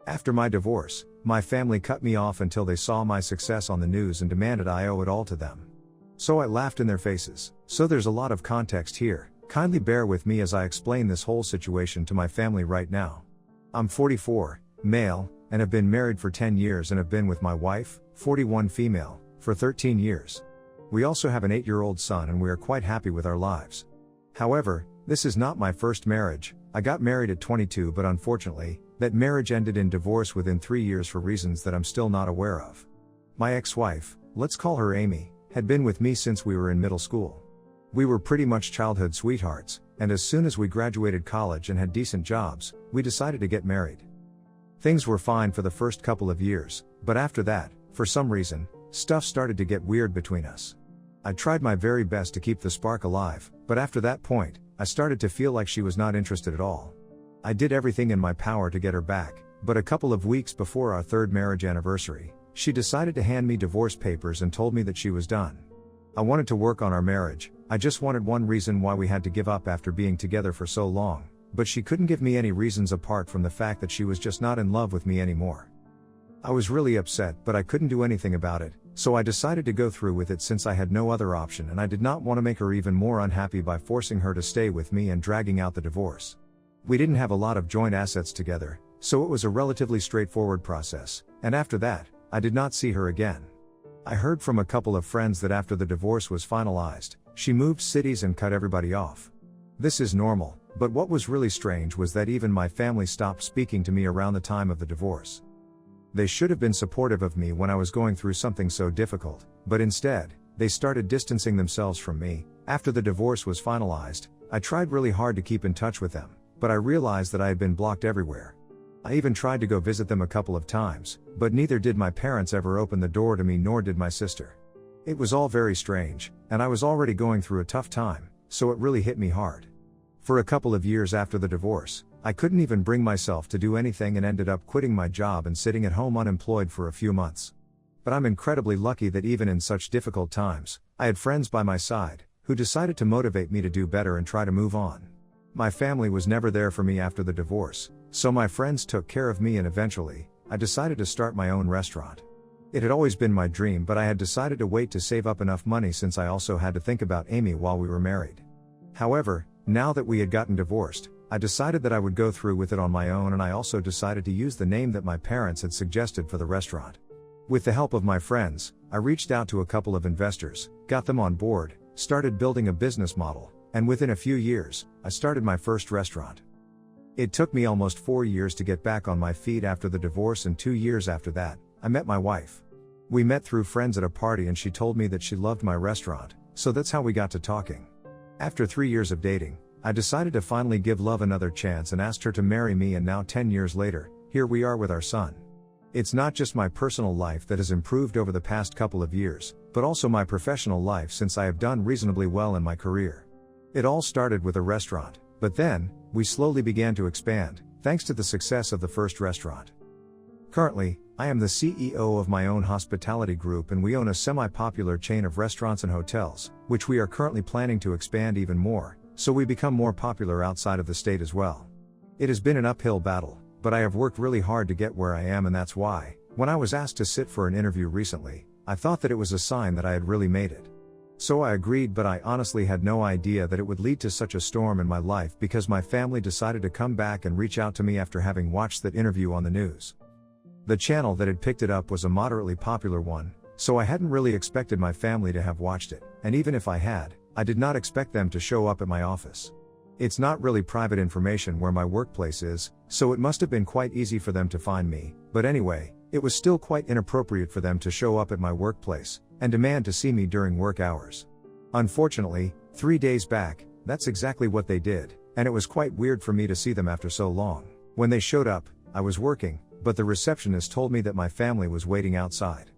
After my divorce, my family cut me off until they saw my success on the news and demanded I owe it all to them. So I laughed in their faces. So there's a lot of context here. Kindly bear with me as I explain this whole situation to my family right now. I'm 44, male, and have been married for 10 years and have been with my wife, 41 female, for 13 years. We also have an 8-year-old son and we are quite happy with our lives. However, this is not my first marriage. I got married at 22, but unfortunately, that marriage ended in divorce within 3 years for reasons that I'm still not aware of. My ex-wife, let's call her Amy, had been with me since we were in middle school. We were pretty much childhood sweethearts, and as soon as we graduated college and had decent jobs, we decided to get married. Things were fine for the first couple of years, but after that, for some reason, stuff started to get weird between us. I tried my very best to keep the spark alive, but after that point, I started to feel like she was not interested at all. I did everything in my power to get her back, but a couple of weeks before our 3rd marriage anniversary, she decided to hand me divorce papers and told me that she was done. I wanted to work on our marriage. I just wanted one reason why we had to give up after being together for so long, but she couldn't give me any reasons apart from the fact that she was just not in love with me anymore. I was really upset, but I couldn't do anything about it, so I decided to go through with it since I had no other option and I did not want to make her even more unhappy by forcing her to stay with me and dragging out the divorce. We didn't have a lot of joint assets together, so it was a relatively straightforward process, and after that, I did not see her again. I heard from a couple of friends that after the divorce was finalized, she moved cities and cut everybody off. This is normal, but what was really strange was that even my family stopped speaking to me around the time of the divorce. They should have been supportive of me when I was going through something so difficult, but instead, they started distancing themselves from me. After the divorce was finalized, I tried really hard to keep in touch with them, but I realized that I had been blocked everywhere. I even tried to go visit them a couple of times, but neither did my parents ever open the door to me nor did my sister. It was all very strange, and I was already going through a tough time, so it really hit me hard. For a couple of years after the divorce, I couldn't even bring myself to do anything and ended up quitting my job and sitting at home unemployed for a few months. But I'm incredibly lucky that even in such difficult times, I had friends by my side, who decided to motivate me to do better and try to move on. My family was never there for me after the divorce, so my friends took care of me and eventually, I decided to start my own restaurant. It had always been my dream, but I had decided to wait to save up enough money since I also had to think about Amy while we were married. However, now that we had gotten divorced, I decided that I would go through with it on my own, and I also decided to use the name that my parents had suggested for the restaurant. With the help of my friends, I reached out to a couple of investors, got them on board, started building a business model, and within a few years, I started my first restaurant. It took me almost 4 years to get back on my feet after the divorce, and 2 years after that, I met my wife. We met through friends at a party and she told me that she loved my restaurant, so that's how we got to talking. After 3 years of dating, I decided to finally give love another chance and asked her to marry me, and now 10 years later, here we are with our son. It's not just my personal life that has improved over the past couple of years, but also my professional life since I have done reasonably well in my career. It all started with a restaurant, but then, we slowly began to expand, thanks to the success of the first restaurant. Currently, I am the CEO of my own hospitality group and we own a semi-popular chain of restaurants and hotels, which we are currently planning to expand even more, so we become more popular outside of the state as well. It has been an uphill battle, but I have worked really hard to get where I am, and that's why, when I was asked to sit for an interview recently, I thought that it was a sign that I had really made it. So I agreed, but I honestly had no idea that it would lead to such a storm in my life because my family decided to come back and reach out to me after having watched that interview on the news. The channel that had picked it up was a moderately popular one, so I hadn't really expected my family to have watched it, and even if I had, I did not expect them to show up at my office. It's not really private information where my workplace is, so it must have been quite easy for them to find me, but anyway, it was still quite inappropriate for them to show up at my workplace and demand to see me during work hours. Unfortunately, 3 days back, that's exactly what they did, and it was quite weird for me to see them after so long. When they showed up, I was working, but the receptionist told me that my family was waiting outside.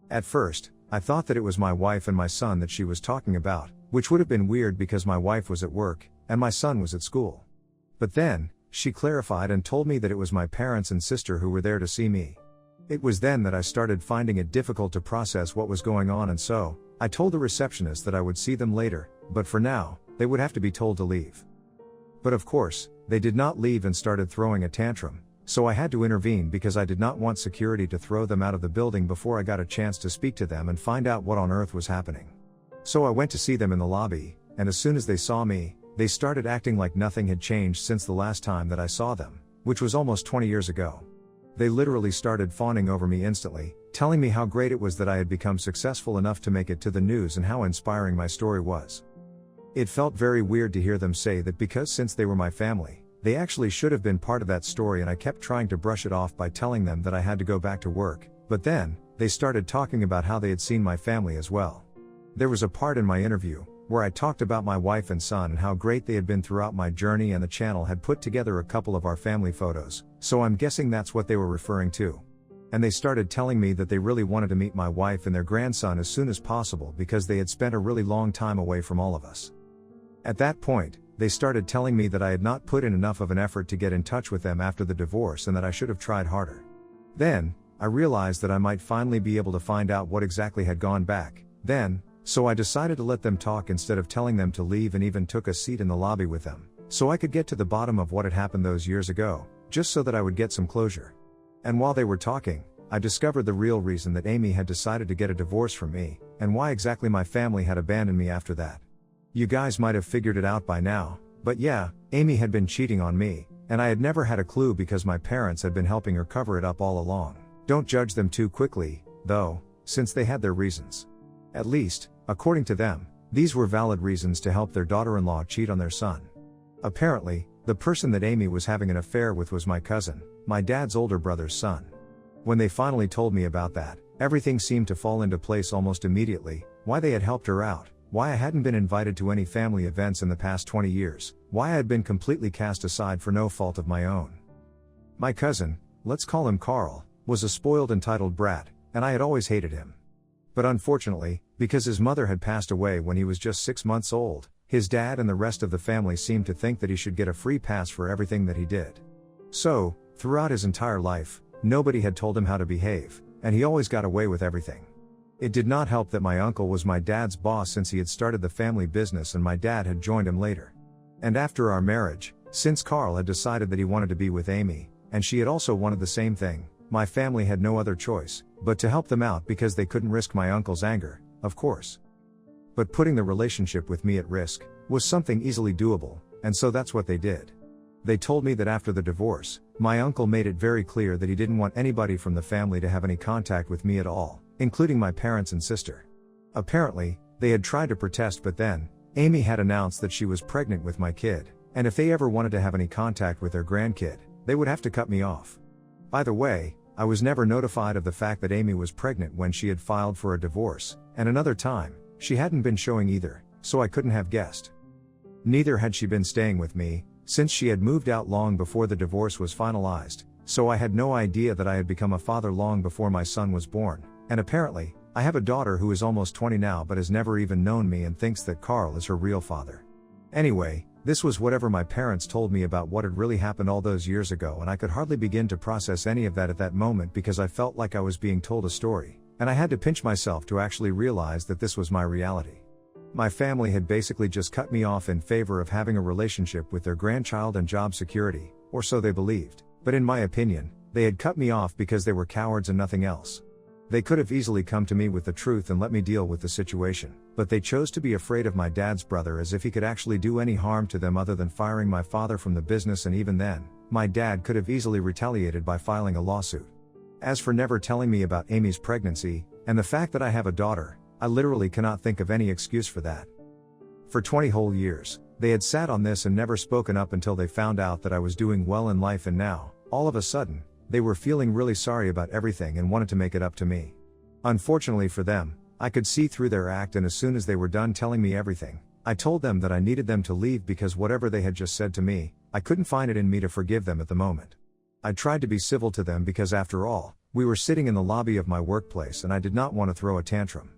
At first, I thought that it was my wife and my son that she was talking about, which would have been weird because my wife was at work, and my son was at school. But then, she clarified and told me that it was my parents and sister who were there to see me. It was then that I started finding it difficult to process what was going on, and so, I told the receptionist that I would see them later, but for now, they would have to be told to leave. But of course, they did not leave and started throwing a tantrum, so I had to intervene because I did not want security to throw them out of the building before I got a chance to speak to them and find out what on earth was happening. So I went to see them in the lobby, and as soon as they saw me, they started acting like nothing had changed since the last time that I saw them, which was almost 20 years ago. They literally started fawning over me instantly, telling me how great it was that I had become successful enough to make it to the news and how inspiring my story was. It felt very weird to hear them say that because since they were my family, they actually should have been part of that story, and I kept trying to brush it off by telling them that I had to go back to work, but then, they started talking about how they had seen my family as well. There was a part in my interview, where I talked about my wife and son and how great they had been throughout my journey, and the channel had put together a couple of our family photos, so I'm guessing that's what they were referring to. And they started telling me that they really wanted to meet my wife and their grandson as soon as possible because they had spent a really long time away from all of us. At that point, they started telling me that I had not put in enough of an effort to get in touch with them after the divorce and that I should have tried harder. Then, I realized that I might finally be able to find out what exactly had gone back then, so I decided to let them talk instead of telling them to leave, and even took a seat in the lobby with them, so I could get to the bottom of what had happened those years ago, just so that I would get some closure. And while they were talking, I discovered the real reason that Amy had decided to get a divorce from me, and why exactly my family had abandoned me after that. You guys might have figured it out by now, but yeah, Amy had been cheating on me, and I had never had a clue because my parents had been helping her cover it up all along. Don't judge them too quickly, though, since they had their reasons. At least, according to them, these were valid reasons to help their daughter-in-law cheat on their son. Apparently, the person that Amy was having an affair with was my cousin, my dad's older brother's son. When they finally told me about that, everything seemed to fall into place almost immediately: why they had helped her out, why I hadn't been invited to any family events in the past 20 years, why I had been completely cast aside for no fault of my own. My cousin, let's call him Carl, was a spoiled, entitled brat, and I had always hated him. But unfortunately, because his mother had passed away when he was just 6 months old, his dad and the rest of the family seemed to think that he should get a free pass for everything that he did. So, throughout his entire life, nobody had told him how to behave, and he always got away with everything. It did not help that my uncle was my dad's boss since he had started the family business and my dad had joined him later. And after our marriage, since Carl had decided that he wanted to be with Amy, and she had also wanted the same thing, my family had no other choice but to help them out because they couldn't risk my uncle's anger, of course. But putting the relationship with me at risk was something easily doable, and so that's what they did. They told me that after the divorce, my uncle made it very clear that he didn't want anybody from the family to have any contact with me at all, including my parents and sister. Apparently, they had tried to protest, but then, Amy had announced that she was pregnant with my kid, and if they ever wanted to have any contact with their grandkid, they would have to cut me off. By the way, I was never notified of the fact that Amy was pregnant when she had filed for a divorce, and another time, she hadn't been showing either, so I couldn't have guessed. Neither had she been staying with me, since she had moved out long before the divorce was finalized, so I had no idea that I had become a father long before my son was born, and apparently, I have a daughter who is almost 20 now but has never even known me and thinks that Carl is her real father. Anyway, this was whatever my parents told me about what had really happened all those years ago, and I could hardly begin to process any of that at that moment because I felt like I was being told a story, and I had to pinch myself to actually realize that this was my reality. My family had basically just cut me off in favor of having a relationship with their grandchild and job security, or so they believed, but in my opinion, they had cut me off because they were cowards and nothing else. They could have easily come to me with the truth and let me deal with the situation, but they chose to be afraid of my dad's brother as if he could actually do any harm to them other than firing my father from the business, and even then, my dad could have easily retaliated by filing a lawsuit. As for never telling me about Amy's pregnancy, and the fact that I have a daughter, I literally cannot think of any excuse for that. For 20 whole years, they had sat on this and never spoken up until they found out that I was doing well in life, and now, all of a sudden, they were feeling really sorry about everything and wanted to make it up to me. Unfortunately for them, I could see through their act, and as soon as they were done telling me everything, I told them that I needed them to leave because whatever they had just said to me, I couldn't find it in me to forgive them at the moment. I tried to be civil to them because after all, we were sitting in the lobby of my workplace and I did not want to throw a tantrum.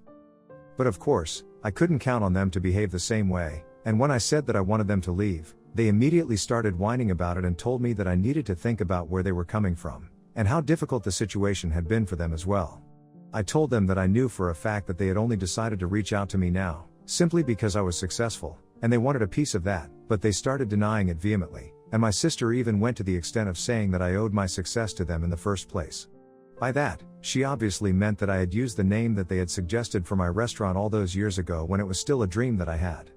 But of course, I couldn't count on them to behave the same way, and when I said that I wanted them to leave, they immediately started whining about it and told me that I needed to think about where they were coming from, and how difficult the situation had been for them as well. I told them that I knew for a fact that they had only decided to reach out to me now, simply because I was successful, and they wanted a piece of that, but they started denying it vehemently, and my sister even went to the extent of saying that I owed my success to them in the first place. By that, she obviously meant that I had used the name that they had suggested for my restaurant all those years ago when it was still a dream that I had.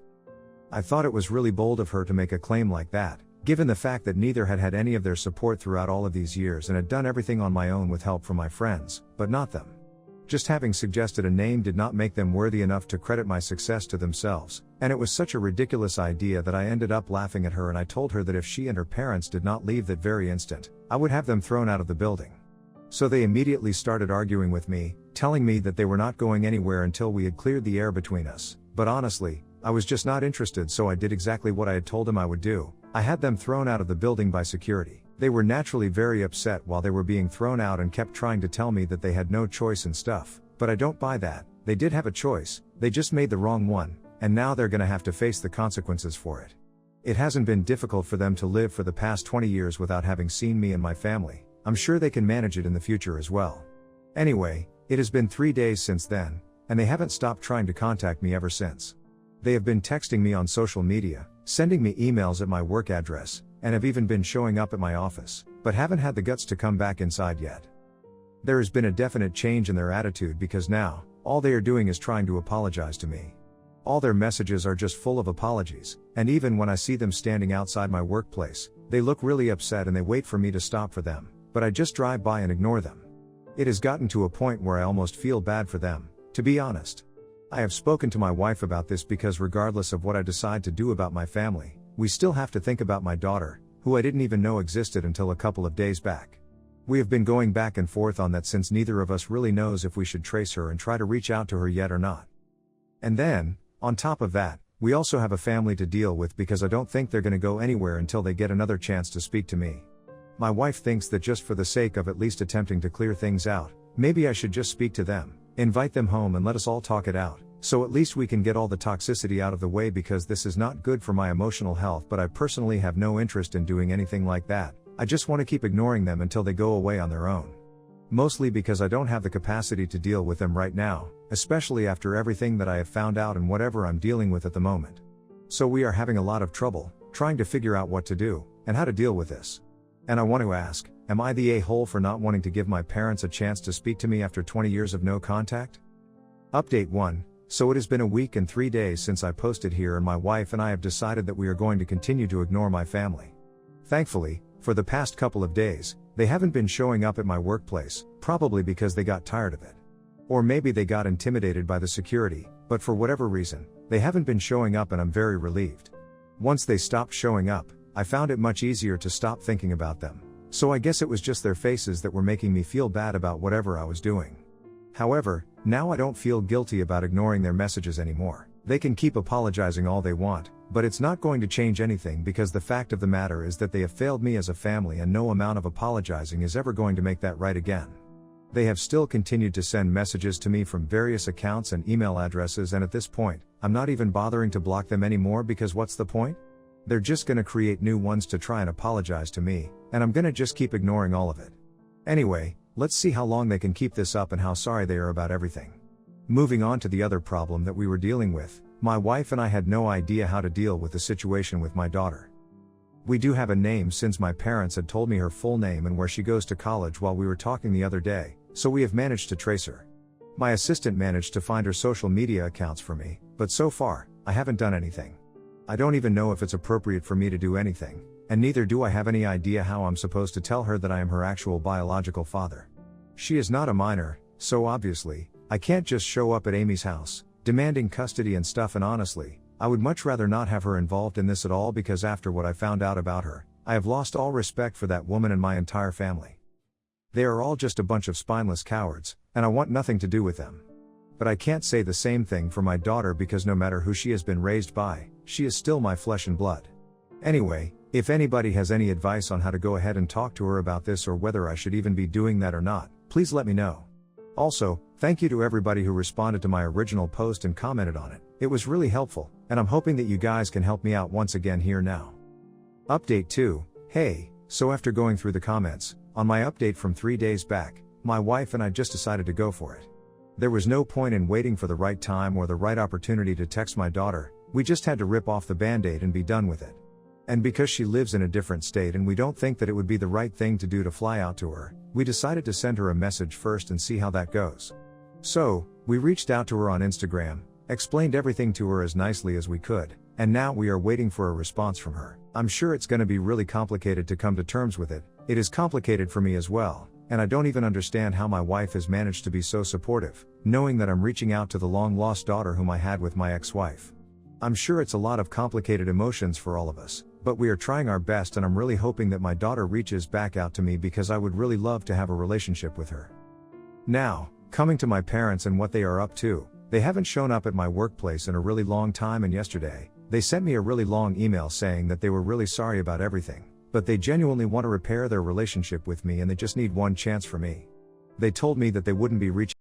I thought it was really bold of her to make a claim like that, given the fact that neither had had any of their support throughout all of these years and had done everything on my own with help from my friends, but not them. Just having suggested a name did not make them worthy enough to credit my success to themselves, and it was such a ridiculous idea that I ended up laughing at her, and I told her that if she and her parents did not leave that very instant, I would have them thrown out of the building. So they immediately started arguing with me, telling me that they were not going anywhere until we had cleared the air between us, but honestly, I was just not interested, so I did exactly what I had told them I would do. I had them thrown out of the building by security. They were naturally very upset while they were being thrown out and kept trying to tell me that they had no choice and stuff, but I don't buy that. They did have a choice, they just made the wrong one, and now they're gonna have to face the consequences for it. It hasn't been difficult for them to live for the past 20 years without having seen me and my family. I'm sure they can manage it in the future as well. Anyway, it has been 3 days since then, and they haven't stopped trying to contact me ever since. They have been texting me on social media, sending me emails at my work address, and have even been showing up at my office, but haven't had the guts to come back inside yet. There has been a definite change in their attitude because now, all they are doing is trying to apologize to me. All their messages are just full of apologies, and even when I see them standing outside my workplace, they look really upset and they wait for me to stop for them, but I just drive by and ignore them. It has gotten to a point where I almost feel bad for them, to be honest. I have spoken to my wife about this because regardless of what I decide to do about my family, we still have to think about my daughter, who I didn't even know existed until a couple of days back. We have been going back and forth on that since neither of us really knows if we should trace her and try to reach out to her yet or not. And then, on top of that, we also have a family to deal with because I don't think they're gonna go anywhere until they get another chance to speak to me. My wife thinks that just for the sake of at least attempting to clear things out, maybe I should just speak to them, invite them home and let us all talk it out, so at least we can get all the toxicity out of the way because this is not good for my emotional health, but I personally have no interest in doing anything like that. I just want to keep ignoring them until they go away on their own. Mostly because I don't have the capacity to deal with them right now, especially after everything that I have found out and whatever I'm dealing with at the moment. So we are having a lot of trouble, trying to figure out what to do, and how to deal with this. And I want to ask, am I the a-hole for not wanting to give my parents a chance to speak to me after 20 years of no contact? Update 1. So it has been a week and 3 days since I posted here, and my wife and I have decided that we are going to continue to ignore my family. Thankfully, for the past couple of days, they haven't been showing up at my workplace, probably because they got tired of it. Or maybe they got intimidated by the security, but for whatever reason, they haven't been showing up and I'm very relieved. Once they stopped showing up, I found it much easier to stop thinking about them. So I guess it was just their faces that were making me feel bad about whatever I was doing. However, now I don't feel guilty about ignoring their messages anymore. They can keep apologizing all they want, but it's not going to change anything because the fact of the matter is that they have failed me as a family and no amount of apologizing is ever going to make that right again. They have still continued to send messages to me from various accounts and email addresses, and at this point, I'm not even bothering to block them anymore because what's the point? They're just gonna create new ones to try and apologize to me, and I'm gonna just keep ignoring all of it. Anyway, let's see how long they can keep this up and how sorry they are about everything. Moving on to the other problem that we were dealing with, my wife and I had no idea how to deal with the situation with my daughter. We do have a name since my parents had told me her full name and where she goes to college while we were talking the other day, so we have managed to trace her. My assistant managed to find her social media accounts for me, but so far, I haven't done anything. I don't even know if it's appropriate for me to do anything, and neither do I have any idea how I'm supposed to tell her that I am her actual biological father. She is not a minor, so obviously, I can't just show up at Amy's house, demanding custody and stuff, and honestly, I would much rather not have her involved in this at all because after what I found out about her, I have lost all respect for that woman and my entire family. They are all just a bunch of spineless cowards, and I want nothing to do with them. But I can't say the same thing for my daughter because no matter who she has been raised by, she is still my flesh and blood. Anyway, if anybody has any advice on how to go ahead and talk to her about this or whether I should even be doing that or not, please let me know. Also, thank you to everybody who responded to my original post and commented on it. It was really helpful, and I'm hoping that you guys can help me out once again here now. Update 2. Hey, so after going through the comments, on my update from 3 days back, my wife and I just decided to go for it. There was no point in waiting for the right time or the right opportunity to text my daughter, we just had to rip off the band-aid and be done with it. And because she lives in a different state and we don't think that it would be the right thing to do to fly out to her, we decided to send her a message first and see how that goes. So, we reached out to her on Instagram, explained everything to her as nicely as we could, and now we are waiting for a response from her. I'm sure it's going to be really complicated to come to terms with it. It is complicated for me as well, and I don't even understand how my wife has managed to be so supportive, knowing that I'm reaching out to the long-lost daughter whom I had with my ex-wife. I'm sure it's a lot of complicated emotions for all of us, but we are trying our best, and I'm really hoping that my daughter reaches back out to me because I would really love to have a relationship with her. Now, coming to my parents and what they are up to, they haven't shown up at my workplace in a really long time, and yesterday, they sent me a really long email saying that they were really sorry about everything, but they genuinely want to repair their relationship with me and they just need one chance for me. They told me that they wouldn't be reaching